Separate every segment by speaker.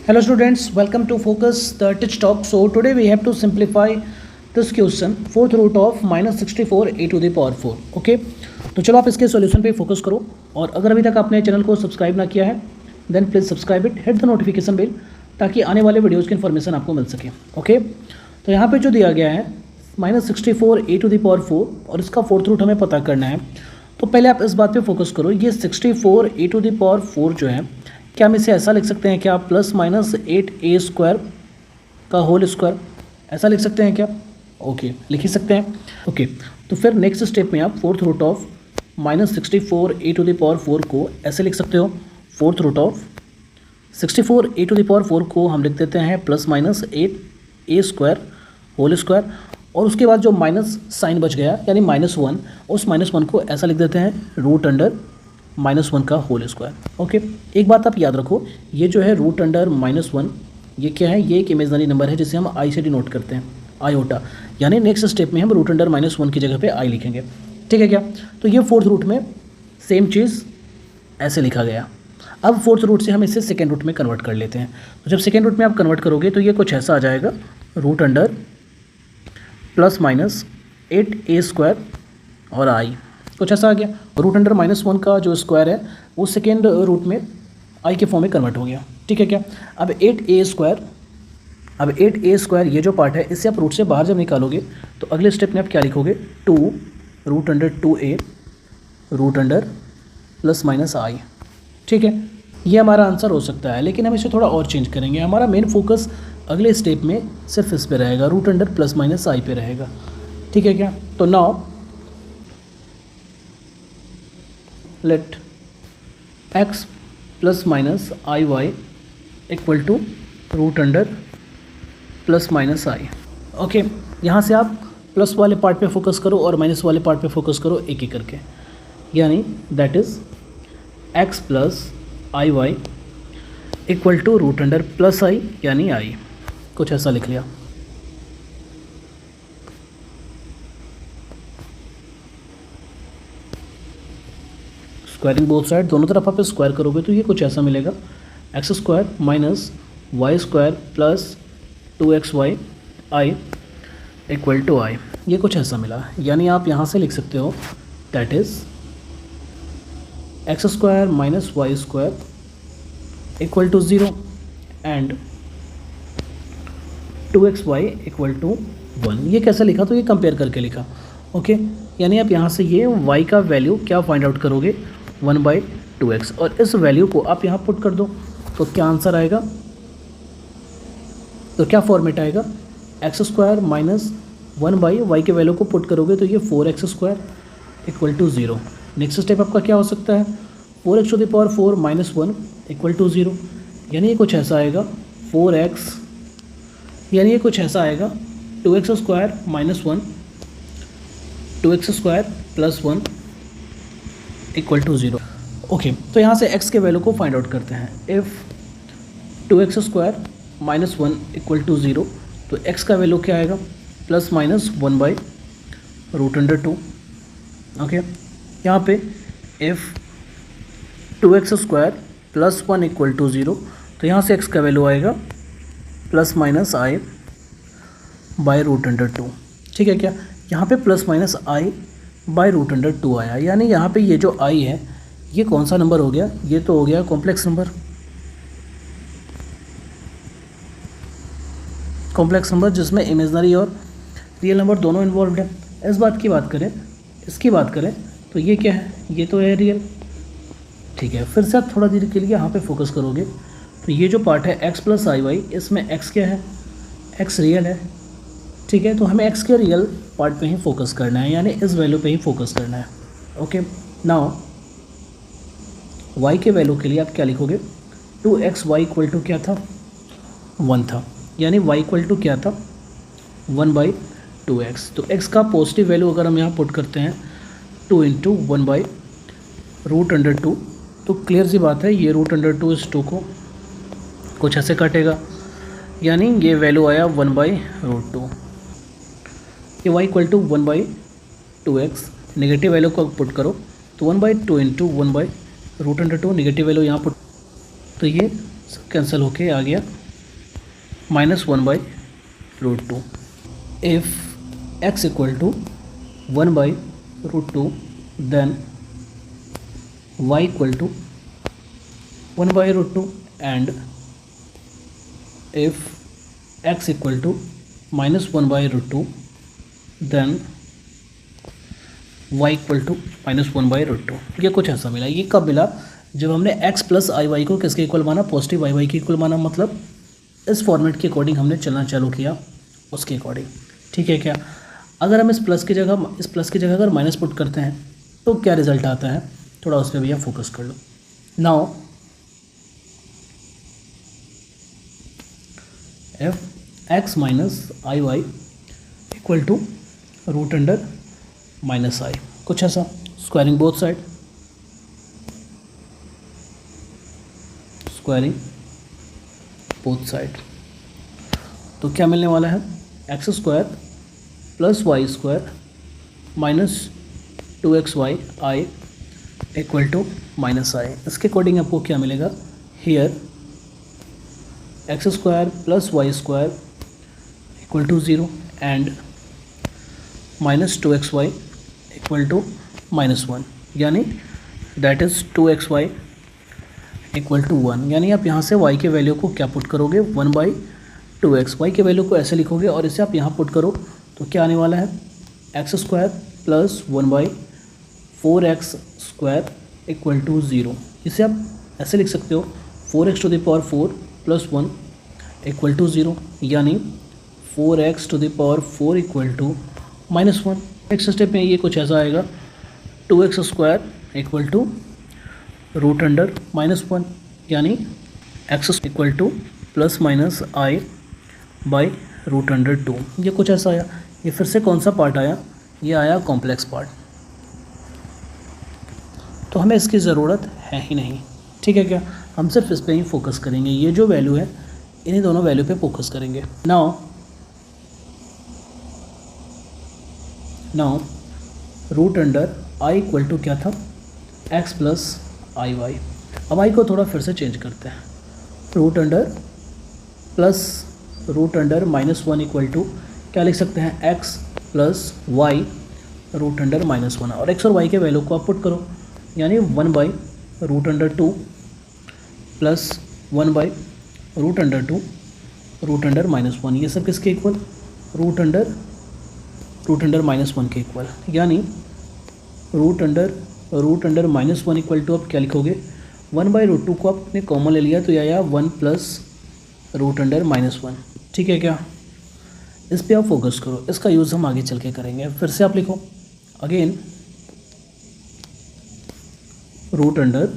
Speaker 1: Hello students, welcome to Focus the Teach Talk. So today we have to simplify this question, fourth root of minus 64 a to the power 4. Okay, तो चलो आप इसके solution पे focus करो और अगर अभी तक आपने चैनल को सब्सक्राइब ना किया है then please subscribe it, hit the notification bell ताकि आने वाले वीडियोज़ की इन्फॉर्मेशन आपको मिल सके. ओके, तो यहाँ पे जो दिया गया है minus 64 a to the power 4 और इसका फोर्थ रूट हमें पता करना है. तो पहले आप इस बात पे फोकस करो, ये 64 a टू द पावर 4 जो है क्या हम इसे ऐसा लिख सकते हैं क्या, प्लस माइनस 8a स्क्वायर का होल स्क्वायर, ऐसा लिख सकते हैं क्या? ओके, लिख ही सकते हैं. ओके, तो फिर नेक्स्ट स्टेप में आप fourth root of minus 64 a to the power 4 को ऐसे लिख सकते हो. Fourth root of 64 a to the power 4 को हम लिख देते हैं plus minus 8a square whole square और उसके बाद जो माइनस साइन बच गया यानी -1, उस -1 को ऐसा लिख देते हैं रूट अंडर -1 का होल स्क्वायर. ओके, एक बात आप याद रखो, ये जो है रूट अंडर -1 ये क्या है, ये एक इमेजनरी नंबर है जिसे हम आई से डिनोट करते हैं, आयोटा. यानी नेक्स्ट स्टेप में हम रूट अंडर -1 की जगह पे आई लिखेंगे. ठीक है क्या? तो ये फोर्थ रूट में सेम चीज़ ऐसे लिखा गया. अब फोर्थ रूट से हम इसे सेकेंड रूट में कन्वर्ट कर लेते हैं. तो जब सेकेंड रूट में आप कन्वर्ट करोगे तो ये कुछ ऐसा आ जाएगा, root under plus minus 8a square और आई, कुछ ऐसा आ गया. रूट अंडर -1 का जो स्क्वायर है वो सेकेंड रूट में आई के फॉर्म में कन्वर्ट हो गया. ठीक है क्या? अब 8a स्क्वायर ये जो पार्ट है इससे आप रूट से बाहर जब निकालोगे तो अगले स्टेप में आप क्या लिखोगे, 2 root under 2a root under plus minus I. ठीक है, ये हमारा आंसर हो सकता है, लेकिन हम इसे थोड़ा और चेंज करेंगे. हमारा मेन फोकस अगले स्टेप में सिर्फ इस पे रहेगा, root under plus minus i पे रहेगा. ठीक है क्या? तो now let x plus minus I Y equal to root under plus minus i. Okay, यहाँ से आप प्लस वाले पार्ट पे फोकस करो और माइनस वाले पार्ट पे फोकस करो एक एक करके. यानी that is x plus I Y equal to root under plus I यानी आई, कुछ ऐसा लिख लिया. स्क्वायरिंग बोथ साइड, दोनों तरफ आप स्क्वायर करोगे तो ये कुछ ऐसा मिलेगा, X square minus Y square plus 2xy I equal to I, ये कुछ ऐसा मिला. यानी आप यहाँ से लिख सकते हो that is x square minus Y square equal to 0 and 2xy equal to 1. ये कैसे लिखा? तो ये कंपेयर करके लिखा. ओके, यानी आप यहाँ से ये y का वैल्यू क्या फाइंड आउट करोगे, 1/2x, और इस वैल्यू को आप यहाँ पुट कर दो तो क्या आंसर आएगा, तो क्या फॉर्मेट आएगा, एक्स स्क्वायर माइनस 1/y के वैल्यू को पुट करोगे तो ये 4x square equal to 0. Next step आपका क्या हो सकता है, 4x to the power 4 minus 1 equal to 0. यानी ये कुछ ऐसा आएगा 4x, यानी ये कुछ ऐसा आएगा 2x square minus 1 2x square plus 1 equal to 0. Okay, तो यहाँ से x के वैल्यू को फाइंड आउट करते हैं. If 2x square minus 1 equal to 0 तो x का वैल्यू क्या आएगा, प्लस माइनस 1/√2. ओके, यहाँ पे if 2x square plus 1 equal to 0 तो यहाँ से x का वैल्यू आएगा प्लस माइनस i बाई √2. ठीक है क्या? यहाँ पे प्लस माइनस i बाई √2 आया. यानी यहाँ पे ये जो i है ये कौन सा नंबर हो गया, ये तो हो गया कॉम्प्लेक्स नंबर. कॉम्प्लेक्स नंबर जिसमें इमेजनरी और रियल नंबर दोनों इन्वॉल्व है. इस बात की बात करें, इसकी बात करें तो ये क्या है, ये तो है रियल. ठीक है, फिर से आप थोड़ा देर के लिए यहाँ पे फोकस करोगे तो ये जो पार्ट है x प्लस आई वाई, इसमें x क्या है, x रियल है. ठीक है, तो हमें x के रियल पार्ट पे ही फोकस करना है, यानी इस वैल्यू पे ही फोकस करना है. ओके, नाउ y के वैल्यू के लिए आप क्या लिखोगे, 2xy इक्वल टू क्या था, 1 था. यानी y इक्वल टू क्या था, 1/2x. तो x का पॉजिटिव वैल्यू अगर हम यहाँ पुट करते हैं 2 इंटू 1/√2 तो क्लियर सी बात है ये √2 इस 2 को कुछ ऐसे काटेगा. यानी ये वैल्यू आया 1/√2. ये y equal to 1/2x, negative value को पुट करो तो 1/2 इंटू 1/√2, नेगेटिव वैल्यू यहाँ पुट तो ये सब कैंसिल होके आ गया -1/√2। If x equal to 1/√2 then y equal to 1/√2 and if x equal to -1/√2 then y equal to -1/√2। ये कुछ ऐसा मिला। ये कब मिला? जब हमने x प्लस आई वाई को किसके इक्वल माना? पॉजिटिव वाई वाई के इक्वल माना। मतलब इस फॉर्मेट के अकॉर्डिंग हमने चलना चालू किया, उसके अकॉर्डिंग। ठीक है क्या? अगर हम इस प्लस की जगह अगर माइनस पुट करते हैं तो क्या रिजल्ट आता है? थोड़ा उस पर भैया फोकस कर लो। Now F X minus I Y equal to root under minus I, कुछ ऐसा। Squaring both side, squaring both side, तो क्या मिलने वाला है? X square plus Y square minus 2xy I equal to minus I. इसके अकॉर्डिंग आपको क्या मिलेगा? Here X square plus Y square equal to 0 and minus 2xy equal to -1, यानी that is 2xy equal to 1। यानी आप यहाँ से y के वैल्यू को क्या पुट करोगे? 1/2x। y के वैल्यू को ऐसे लिखोगे और इसे आप यहाँ पुट करो तो क्या आने वाला है? X square plus 1/4x square equal to 0। इसे आप ऐसे लिख सकते हो 4x to the power 4 plus 1 equal to 0, यानी 4x to the power 4 equal to -1। Next step में ये कुछ ऐसा आएगा 2x square equal to root under -1, यानी x equal to plus minus i by root under 2। ये कुछ ऐसा आया। ये फिर से कौन सा पार्ट आया? ये आया कॉम्प्लेक्स पार्ट, तो हमें इसकी ज़रूरत है ही नहीं। ठीक है क्या? हम सिर्फ इस पे ही फोकस करेंगे। ये जो वैल्यू है इन्हीं दोनों वैल्यू पे फोकस करेंगे। Now root under i equal to क्या था? एक्स प्लस आई वाई। अब आई को थोड़ा फिर से चेंज करते हैं। Root under plus root under -1 equal to क्या लिख सकते हैं? X plus y root under -1, और एक्स और वाई के वैल्यू को आप पुट करो, यानी 1/√2 प्लस 1/√2 रूट अंडर -1। ये सब किसके इक्वल? रूट अंडर -1 के इक्वल, यानी रूट अंडर -1 इक्वल टू आप क्या लिखोगे? 1/√2 को आपने कॉमन ले लिया तो यह आया 1 प्लस रूट अंडर -1। ठीक है क्या? इस पे आप फोकस करो, इसका यूज़ हम आगे चल के करेंगे। फिर से आप लिखो अगेन रूट अंडर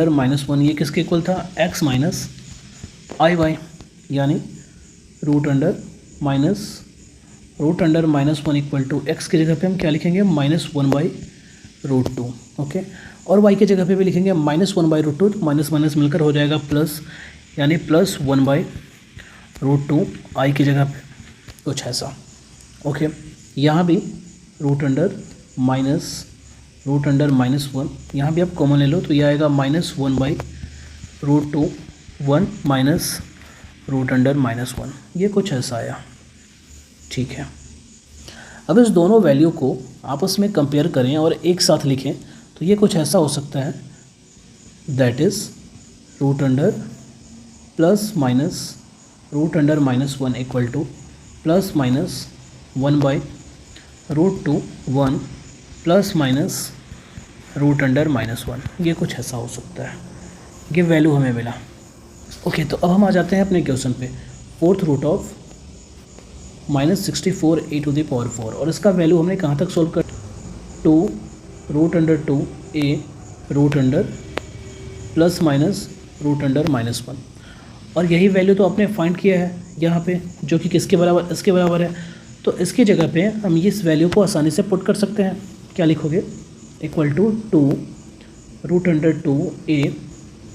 Speaker 1: -1, ये किसके इक्वल था? एक्स माइनस आई वाई, यानी root under -1 equal to x की जगह पे हम क्या लिखेंगे? -1/√2। ओके, और y की जगह पे भी लिखेंगे -1/√2, तो माइनस माइनस मिलकर हो जाएगा प्लस, यानी प्लस 1/√2 आई की जगह पे, कुछ ऐसा। ओके, यहाँ भी रूट अंडर -1, यहाँ भी आप कॉमन ले लो तो ये आएगा -1/√2 1 माइनस रूट अंडर -1। ये कुछ ऐसा आया। ठीक है, अब इस दोनों वैल्यू को आपस में कंपेयर करें और एक साथ लिखें तो ये कुछ ऐसा हो सकता है, that is root under plus minus root under -1 equal to plus minus 1/√2 1 plus minus root under -1। ये कुछ ऐसा हो सकता है। ये वैल्यू हमें मिला। ओके, तो अब हम आ जाते हैं अपने क्वेश्चन पे। 4th root of -64 a to the power 4, और इसका वैल्यू हमने कहाँ तक सोल्व कर? 2 root under 2 a root under plus minus root under -1, और यही वैल्यू तो आपने फाइंड किया है यहाँ पे, जो कि किसके बराबर? इसके बराबर है। तो इसकी जगह पे हम इस वैल्यू को आसानी से पुट कर सकते हैं। क्या लिखोगे? Equal to 2 root under 2 a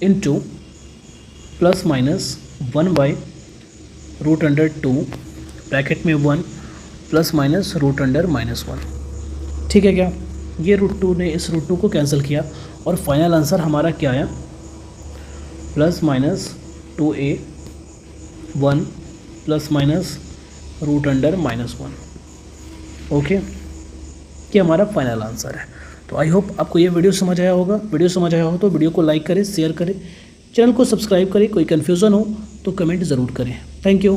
Speaker 1: into plus minus 1/√2 bracket में 1 प्लस माइनस रूट अंडर -1। ठीक है क्या? ये √2 ने इस √2 को कैंसिल किया और फाइनल आंसर हमारा क्या आया? Plus minus 2a 1 plus minus root under -1। Okay, ये हमारा फाइनल आंसर है। तो आई होप आपको ये वीडियो समझ आया होगा। वीडियो समझ आया हो तो वीडियो को लाइक करें, शेयर करें, चैनल को सब्सक्राइब करें। कोई कन्फ्यूज़न हो तो कमेंट ज़रूर करें। Thank you.